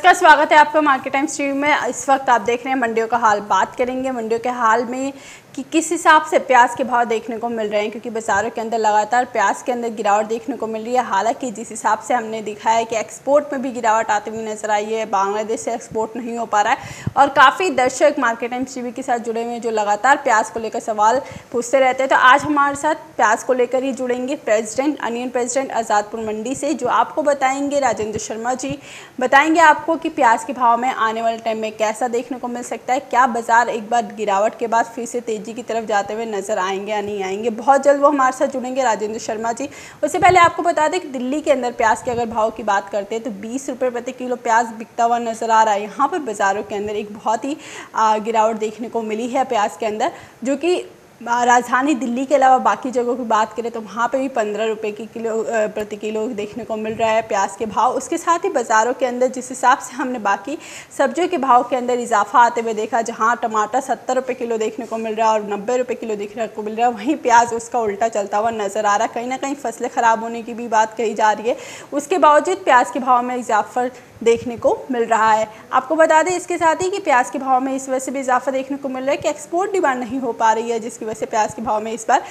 नमस्कार, स्वागत है आपका मार्केट टाइम्स टीवी में। इस वक्त आप देख रहे हैं मंडियों का हाल। बात करेंगे मंडियों के हाल में कि किस हिसाब से प्याज के भाव देखने को मिल रहे हैं, क्योंकि बाज़ारों के अंदर लगातार प्याज के अंदर गिरावट देखने को मिल रही है। हालांकि जिस हिसाब से हमने दिखाया है कि एक्सपोर्ट में भी गिरावट आती हुई नजर आई है, बांग्लादेश से एक्सपोर्ट नहीं हो पा रहा है और काफ़ी दर्शक मार्केट टाइम्स टीवी के साथ जुड़े हुए हैं जो लगातार प्याज को लेकर सवाल पूछते रहते हैं। तो आज हमारे साथ प्याज को लेकर ही जुड़ेंगे प्रेसिडेंट, अनियन प्रेसिडेंट आज़ादपुर मंडी से, जो आपको बताएंगे राजेंद्र शर्मा जी बताएंगे आपको कि प्याज के भाव में आने वाले टाइम में कैसा देखने को मिल सकता है। क्या बाजार एक बार गिरावट के बाद फिर से तेजी की तरफ जाते हुए नजर आएंगे या नहीं आएंगे। बहुत जल्द वो हमारे साथ जुड़ेंगे राजेंद्र शर्मा जी। उससे पहले आपको बता दें कि दिल्ली के अंदर प्याज के अगर भाव की बात करते हैं तो 20 रुपये प्रति किलो प्याज बिकता हुआ नजर आ रहा है। यहाँ पर बाजारों के अंदर एक बहुत ही गिरावट देखने को मिली है प्याज के अंदर, जो कि राजधानी दिल्ली के अलावा बाकी जगहों की बात करें तो वहाँ पे भी 15 रुपये की प्रति किलो देखने को मिल रहा है प्याज के भाव। उसके साथ ही बाज़ारों के अंदर जिस हिसाब से हमने बाकी सब्जियों के भाव के अंदर इजाफा आते हुए देखा, जहाँ टमाटर 70 रुपये किलो देखने को मिल रहा है और 90 रुपये किलो देखने को मिल रहा है, वहीं प्याज उसका उल्टा चलता हुआ नज़र आ रहा है। कहीं ना कहीं फसलें ख़राब होने की भी बात कही जा रही है, उसके बावजूद प्याज के भाव में इजाफा देखने को मिल रहा है। आपको बता दें इसके साथ ही कि प्याज के भाव में इस वजह से भी इजाफा देखने को मिल रहा है कि एक्सपोर्ट डिमांड नहीं हो पा रही है, जिसकी वजह से प्याज के भाव में इस बार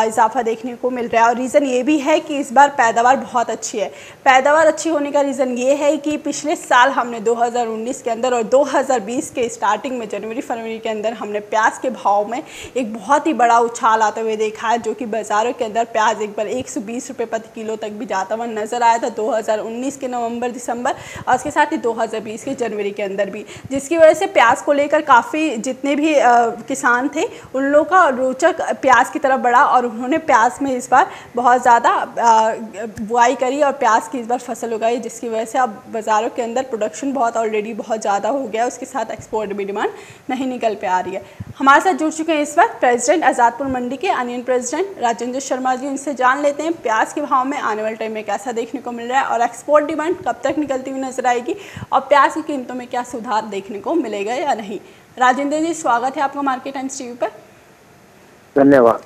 इजाफा देखने को मिल रहा है। और रीज़न ये भी है कि इस बार पैदावार बहुत अच्छी है। पैदावार अच्छी होने का रीज़न ये है कि पिछले साल हमने 2019 के अंदर और 2020 के स्टार्टिंग में जनवरी फरवरी के अंदर हमने प्याज के भाव में एक बहुत ही बड़ा उछाल आते हुए देखा है, जो कि बाज़ारों के अंदर प्याज एक बार 120 रुपये प्रति किलो तक भी जाता हुआ नजर आया था 2019 के नवंबर दिसंबर और उसके साथ ही 2020 के जनवरी के अंदर भी, जिसकी वजह से प्याज को लेकर काफ़ी जितने भी किसान थे उन लोगों का रोचक प्याज की तरफ बढ़ा और उन्होंने प्याज में इस बार बहुत ज़्यादा बुआई करी और प्याज की इस बार फसल उगाई, जिसकी वजह से अब बाज़ारों के अंदर प्रोडक्शन ऑलरेडी बहुत ज़्यादा हो गया। उसके साथ एक्सपोर्ट भी डिमांड नहीं निकल पे आ रही है। हमारे साथ जुड़ चुके हैं इस वक्त प्रेसिडेंट आज़ादपुर मंडी के अनियन प्रेसिडेंट राजेंद्र शर्मा जी। उनसे जान लेते हैं प्याज के भाव में आने वाले टाइम में कैसा देखने को मिल रहा है और एक्सपोर्ट डिमांड कब तक निकलती हुई नजर आएगी और प्याज की कीमतों में क्या सुधार देखने को मिलेगा या नहीं। राजेंद्र जी, स्वागत है आपका मार्केट टाइम्स टीवी पर। धन्यवाद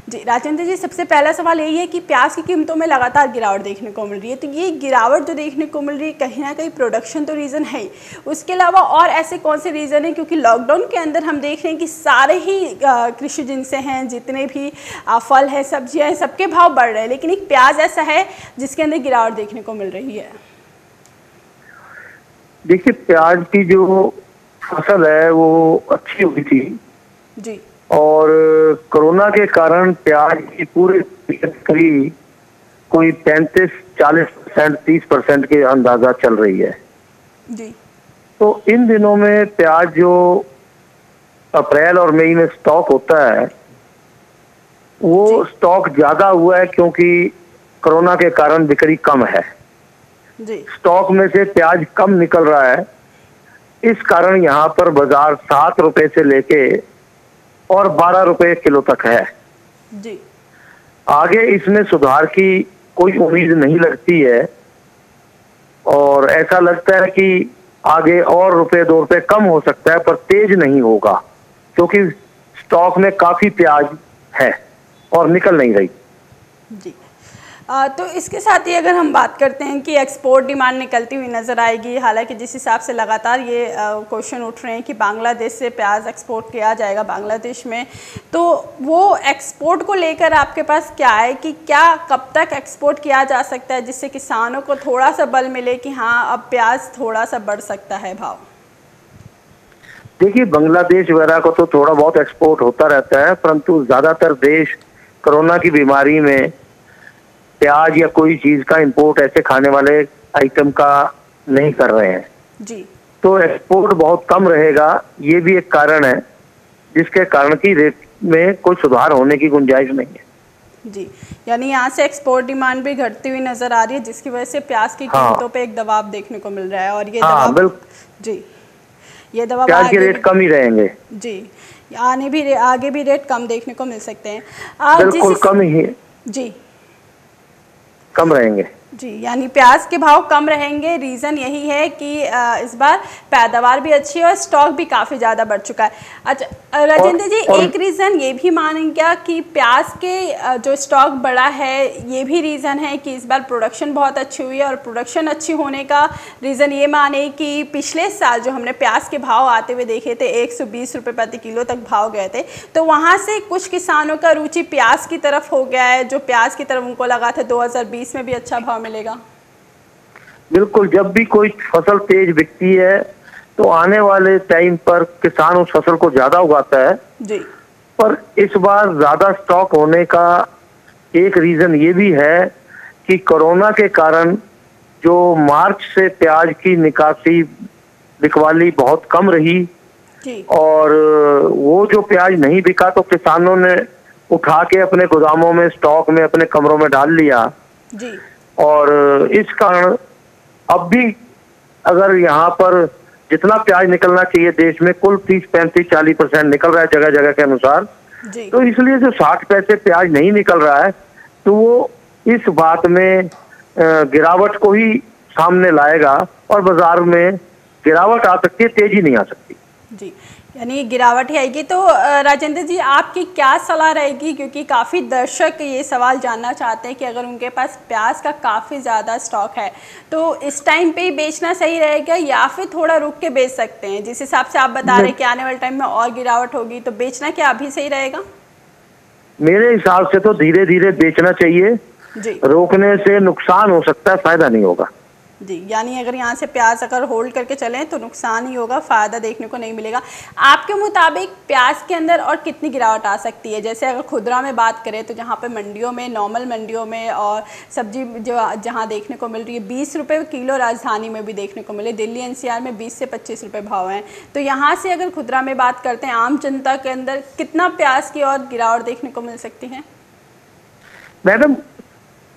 जी राजेंद्र जी, सबसे पहला सवाल यही है कि प्याज की कीमतों में लगातार गिरावट देखने को मिल रही है, तो ये गिरावट जो देखने को मिल रही है कहीं ना कहीं प्रोडक्शन तो रीज़न है ही, उसके अलावा और ऐसे कौन से रीज़न हैं? क्योंकि लॉकडाउन के अंदर हम देख रहे हैं कि सारे ही कृषि जिनसे हैं, जितने भी फल हैं, सब्जियां हैं, सबके भाव बढ़ रहे हैं, लेकिन एक प्याज ऐसा है जिसके अंदर गिरावट देखने को मिल रही है। देखिए, प्याज की जो फसल है वो अच्छी हुई थी जी, और कोरोना के कारण प्याज की पूरी बिक्री कोई 35-40%, 30% के अंदाजा चल रही है जी। तो इन दिनों में प्याज जो अप्रैल और मई में स्टॉक होता है वो स्टॉक ज्यादा हुआ है, क्योंकि कोरोना के कारण बिक्री कम है जी। स्टॉक में से प्याज कम निकल रहा है। इस कारण यहाँ पर बाजार 7 रुपए से लेके और 12 रुपए किलो तक है जी। आगे इसमें सुधार की कोई उम्मीद नहीं लगती है और ऐसा लगता है कि आगे और रुपए 2 रुपए कम हो सकता है, पर तेज नहीं होगा क्योंकि स्टॉक में काफी प्याज है और निकल नहीं रही। जी, तो इसके साथ ही अगर हम बात करते हैं कि एक्सपोर्ट डिमांड निकलती हुई नज़र आएगी, हालांकि जिस हिसाब से लगातार ये क्वेश्चन उठ रहे हैं कि बांग्लादेश से प्याज एक्सपोर्ट किया जाएगा बांग्लादेश में, तो वो एक्सपोर्ट को लेकर आपके पास क्या है कि क्या कब तक एक्सपोर्ट किया जा सकता है जिससे किसानों को थोड़ा सा बल मिले कि हाँ अब प्याज थोड़ा सा बढ़ सकता है भाव? देखिए, बांग्लादेश वगैरह को तो थोड़ा बहुत एक्सपोर्ट होता रहता है, परंतु ज्यादातर देश कोरोना की बीमारी में प्याज या कोई चीज का इंपोर्ट ऐसे खाने वाले आइटम का नहीं कर रहे हैं जी। तो एक्सपोर्ट बहुत कम रहेगा। ये भी एक कारण है जिसके कारण की रेट में कोई सुधार होने की गुंजाइश नहीं है। जी, यानी यहाँ से एक्सपोर्ट डिमांड भी घटती हुई नजर आ रही है, जिसकी वजह से प्याज की कीमतों पे एक दबाव देखने को मिल रहा है और ये दबाव जी, ये दबाव प्याज के रेट कम ही रहेंगे जी, आगे भी रेट कम देखने को मिल सकते हैं। बिल्कुल कम ही जी, कम रहेंगे। जी, यानी प्याज के भाव कम रहेंगे, रीज़न यही है कि इस बार पैदावार भी अच्छी है और स्टॉक भी काफ़ी ज़्यादा बढ़ चुका है। अच्छा राजेंद्र जी, एक रीज़न ये भी मानें क्या कि प्याज के जो स्टॉक बढ़ा है ये भी रीज़न है कि इस बार प्रोडक्शन बहुत अच्छी हुई है, और प्रोडक्शन अच्छी होने का रीज़न ये माने कि पिछले साल जो हमने प्याज के भाव आते हुए देखे थे 120 रुपये प्रति किलो तक भाव गए थे, तो वहाँ से कुछ किसानों का रुचि प्याज की तरफ हो गया है, जो प्याज की तरफ उनको लगा था 2020 में भी अच्छा भाव मिलेगा। बिल्कुल, जब भी कोई फसल तेज बिकती है तो आने वाले टाइम पर किसान उस फसल को ज्यादा उगाता है जी। पर इस बार ज्यादा स्टॉक होने का एक रीजन ये भी है कि कोरोना के कारण जो मार्च से प्याज की निकासी बिकवाली बहुत कम रही जी। और वो जो प्याज नहीं बिका तो किसानों ने उठा के अपने गोदामों में स्टॉक में अपने कमरों में डाल लिया जी। और इस कारण अब भी अगर यहाँ पर जितना प्याज निकलना चाहिए देश में कुल 30, 35, 40% निकल रहा है जगह जगह के अनुसार, तो इसलिए जो 60 पैसे प्याज नहीं निकल रहा है तो वो इस बात में गिरावट को ही सामने लाएगा और बाजार में गिरावट आ सकती है, तेजी नहीं आ सकती। जी, यानी गिरावट ही आएगी। तो राजेंद्र जी, आपकी क्या सलाह रहेगी, क्योंकि काफ़ी दर्शक ये सवाल जानना चाहते हैं कि अगर उनके पास प्याज का काफ़ी ज़्यादा स्टॉक है तो इस टाइम पे ही बेचना सही रहेगा या फिर थोड़ा रुक के बेच सकते हैं? जिस हिसाब से आप बता रहे हैं कि आने वाले टाइम में और गिरावट होगी, तो बेचना क्या अभी सही रहेगा? मेरे हिसाब से तो धीरे धीरे बेचना चाहिए जी। रोकने से नुकसान हो सकता है, फायदा नहीं होगा। जी, यानी अगर यहाँ से प्याज अगर होल्ड करके चलें तो नुकसान ही होगा, फ़ायदा देखने को नहीं मिलेगा। आपके मुताबिक प्याज के अंदर और कितनी गिरावट आ सकती है? जैसे अगर खुदरा में बात करें तो जहाँ पे मंडियों में, नॉर्मल मंडियों में और सब्जी जो जहाँ देखने को मिल रही है 20 रुपये किलो, राजधानी में भी देखने को मिले, दिल्ली NCR में 20 से 25 रुपये भाव हैं। तो यहाँ से अगर खुदरा में बात करते हैं आम जनता के अंदर कितना प्याज की और गिरावट देखने को मिल सकती है? मैडम,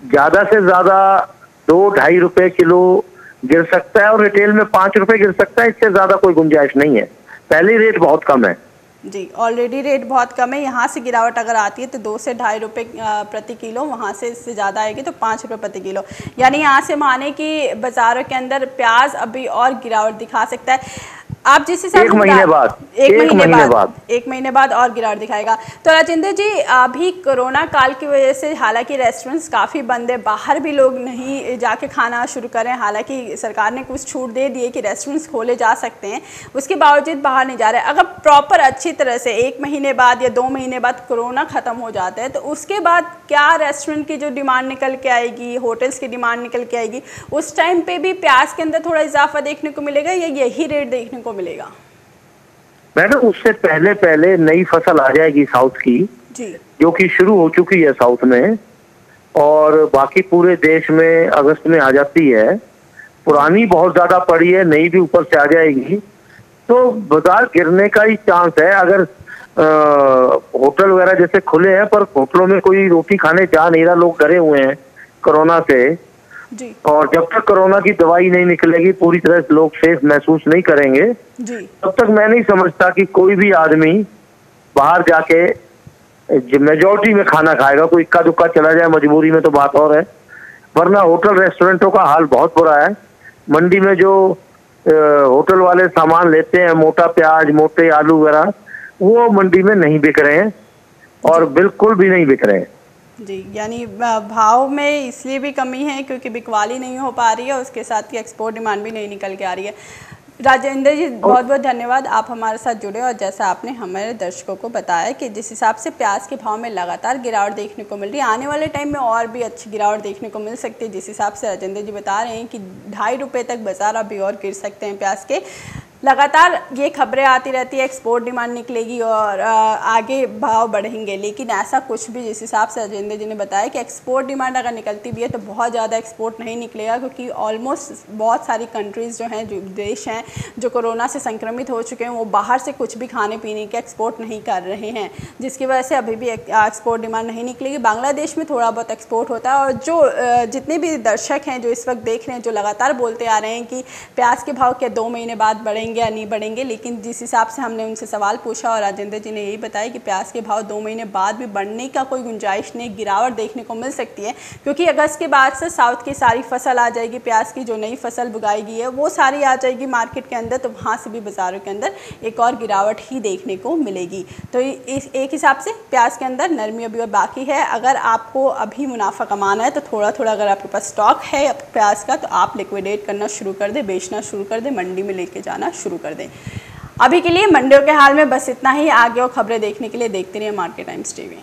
ज़्यादा से ज़्यादा 2-2.5 रुपए किलो गिर सकता है और रिटेल में 5 रुपए गिर सकता है, इससे ज्यादा कोई गुंजाइश नहीं है। पहले रेट बहुत कम है। जी, ऑलरेडी रेट बहुत कम है। यहाँ से गिरावट अगर आती है तो 2 से 2.5 रुपये प्रति किलो, वहाँ से इससे ज़्यादा आएगी तो 5 रुपये प्रति किलो। यानी यहाँ से माने कि बाज़ारों के अंदर प्याज अभी और गिरावट दिखा सकता है। आप जिस हिसाब से एक महीने बाद और गिरावट दिखाएगा। तो राजेंद्र जी, अभी कोरोना काल की वजह से हालांकि रेस्टोरेंट्स काफ़ी बंद है, बाहर भी लोग नहीं जाके खाना शुरू करें, हालांकि सरकार ने कुछ छूट दे दी है कि रेस्टोरेंट्स खोले जा सकते हैं, उसके बावजूद बाहर नहीं जा रहे। अगर प्रॉपर अच्छी तरह से 1 महीने बाद या 2 महीने बाद कोरोना ख़त्म हो जाता है तो उसके बाद क्या रेस्टोरेंट की जो डिमांड निकल के आएगी, होटल्स की डिमांड निकल के आएगी, उस टाइम पर भी प्याज के अंदर थोड़ा इजाफा देखने को मिलेगा या यही रेट देखने को मिलेगा? मैडम, उससे पहले पहले नई फसल आ जाएगी साउथ की जी, जो कि शुरू हो चुकी है साउथ में और बाकी पूरे देश में अगस्त में आ जाती है। पुरानी बहुत ज्यादा पड़ी है, नई भी ऊपर से आ जाएगी तो बाजार गिरने का ही चांस है। अगर होटल वगैरह जैसे खुले हैं पर होटलों में कोई रोटी खाने जा नहीं रहा, लोग डरे हुए हैं कोरोना से जी। और जब तक कोरोना की दवाई नहीं निकलेगी, पूरी तरह से लोग सेफ महसूस नहीं करेंगे जी, तब तक मैं नहीं समझता कि कोई भी आदमी बाहर जाके मेजोरिटी में खाना खाएगा। कोई इक्का दुक्का चला जाए मजबूरी में तो बात और है, वरना होटल रेस्टोरेंटों का हाल बहुत बुरा है। मंडी में जो होटल वाले सामान लेते हैं, मोटा प्याज, मोटे आलू वगैरह, वो मंडी में नहीं बिक रहे हैं और बिल्कुल भी नहीं बिक रहे हैं। जी, यानी भाव में इसलिए भी कमी है क्योंकि बिकवाली नहीं हो पा रही है, उसके साथ की एक्सपोर्ट डिमांड भी नहीं निकल के आ रही है। राजेंद्र जी, बहुत बहुत धन्यवाद, आप हमारे साथ जुड़े और जैसा आपने हमारे दर्शकों को बताया कि जिस हिसाब से प्याज के भाव में लगातार गिरावट देखने को मिल रही है, आने वाले टाइम में और भी अच्छी गिरावट देखने को मिल सकती है। जिस हिसाब से राजेंद्र जी बता रहे हैं कि 2.5 रुपये तक बाजार अभी और गिर सकते हैं प्याज के। लगातार ये खबरें आती रहती है, एक्सपोर्ट डिमांड निकलेगी और आगे भाव बढ़ेंगे, लेकिन ऐसा कुछ भी जिस हिसाब से राजेंद्र जी ने बताया कि एक्सपोर्ट डिमांड अगर निकलती भी है तो बहुत ज़्यादा एक्सपोर्ट नहीं निकलेगा, क्योंकि ऑलमोस्ट बहुत सारी कंट्रीज़ जो हैं, जो देश हैं जो कोरोना से संक्रमित हो चुके हैं, वो बाहर से कुछ भी खाने पीने के एक्सपोर्ट नहीं कर रहे हैं, जिसकी वजह से अभी भी एक्सपोर्ट डिमांड नहीं निकलेगी। बांग्लादेश में थोड़ा बहुत एक्सपोर्ट होता है और जो जितने भी दर्शक हैं जो इस वक्त देख रहे हैं, जो लगातार बोलते आ रहे हैं कि प्याज के भाव क्या 2 महीने बाद बढ़ेंगे, बढ़ेंगे या नहीं बढ़ेंगे, लेकिन जिस हिसाब से हमने उनसे सवाल पूछा और राजेंद्र जी ने यही बताया कि प्याज के भाव 2 महीने बाद भी बढ़ने का कोई गुंजाइश नहीं, गिरावट देखने को मिल सकती है, क्योंकि अगस्त के बाद से साउथ की सारी फसल आ जाएगी, प्याज की जो नई फसल बुगाई गई है वो सारी आ जाएगी मार्केट के अंदर, तो वहाँ से भी बाज़ारों के अंदर एक और गिरावट ही देखने को मिलेगी। तो इस एक हिसाब से प्याज के अंदर नरमी अभी और बाकी है। अगर आपको अभी मुनाफा कमाना है तो थोड़ा थोड़ा अगर आपके पास स्टॉक है प्याज का तो आप लिक्विडेट करना शुरू कर दें, बेचना शुरू कर दें, मंडी में लेके जाना शुरू कर दें। अभी के लिए मंडियों के हाल में बस इतना ही। आगे और खबरें देखने के लिए देखते रहिए मार्केट टाइम्स टीवी।